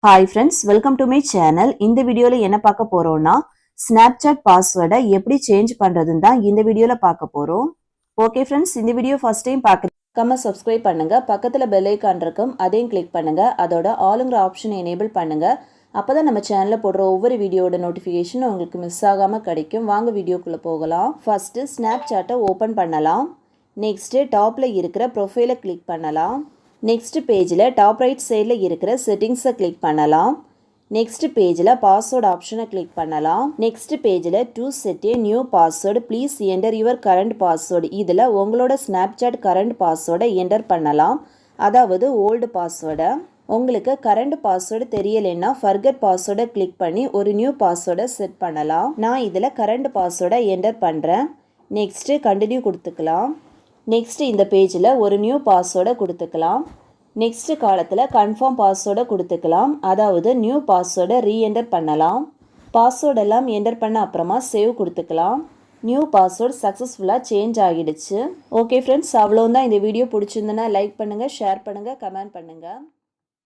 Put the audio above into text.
Hi friends, welcome to my channel. இந்த வீடியோல என்ன பார்க்க போறோம்னா ஸ்னாப்சாட் பாஸ்வேர்டை எப்படி சேஞ்ச் பண்றதுன்னு தான் இந்த வீடியோல பார்க்க போறோம். ஓகே ஃப்ரெண்ட்ஸ், இந்த வீடியோ ஃபர்ஸ்ட் டைம் பார்க்க சப்ஸ்கிரைப் பண்ணுங்க. பக்கத்துல பெல் ஐகான் இருக்கும், அதையும் கிளிக் பண்ணுங்க. அதோட ஆளுங்கிற ஆப்ஷனை எனேபிள் பண்ணுங்க. அப்பதான் நம்ம சேனல்ல போடுற ஒவ்வொரு வீடியோட நோட்டிஃபிகேஷன் உங்களுக்கு மிஸ் ஆகாம கிடைக்கும். வாங்க வீடியோக்குள்ள போகலாம். ஃபர்ஸ்ட் ஸ்னாப்சாட்டை ஓபன் பண்ணலாம். நெக்ஸ்ட் டாப்ல இருக்கிற ப்ரொஃபைலை கிளிக் பண்ணலாம். நெக்ஸ்ட் பேஜில் டாப் ரைட் சைடில் இருக்கிற செட்டிங்ஸை கிளிக் பண்ணலாம். நெக்ஸ்ட் பேஜில் பாஸ்வேர்டு ஆப்ஷனை கிளிக் பண்ணலாம். நெக்ஸ்ட் பேஜில் to set a new password please enter your current password. இதில் உங்களோட ஸ்னாப்சாட் கரண்ட் பாஸ்வேர்டை என்டர் பண்ணலாம், அதாவது ஓல்டு பாஸ்வேர்டை. உங்களுக்கு கரண்ட் பாஸ்வேர்டு தெரியலைன்னா ஃபர்கட் பாஸ்வேர்டை கிளிக் பண்ணி ஒரு நியூ பாஸ்வேர்டை செட் பண்ணலாம். நான் இதில் கரண்ட் பாஸ்வேர்டை என்டர் பண்ணுறேன். நெக்ஸ்ட்டு கண்டினியூ கொடுத்துக்கலாம். நெக்ஸ்ட் இந்த பேஜில் ஒரு நியூ பாஸ்வேர்டை கொடுத்துக்கலாம். நெக்ஸ்ட் காலத்தில் கன்ஃபார்ம் பாஸ்வேர்டை கொடுத்துக்கலாம், அதாவது நியூ பாஸ்வேர்டை ரீஎன்டர் பண்ணலாம். பாஸ்வேர்டெல்லாம் என்டர் பண்ண அப்புறமா சேவ் கொடுத்துக்கலாம். நியூ பாஸ்வேர்டு சக்ஸஸ்ஃபுல்லாக சேஞ்ச் ஆகிடுச்சு. ஓகே ஃப்ரெண்ட்ஸ், அவ்வளோதான். இந்த வீடியோ பிடிச்சிருந்தனா லைக் பண்ணுங்கள், ஷேர் பண்ணுங்கள், கமெண்ட் பண்ணுங்கள்.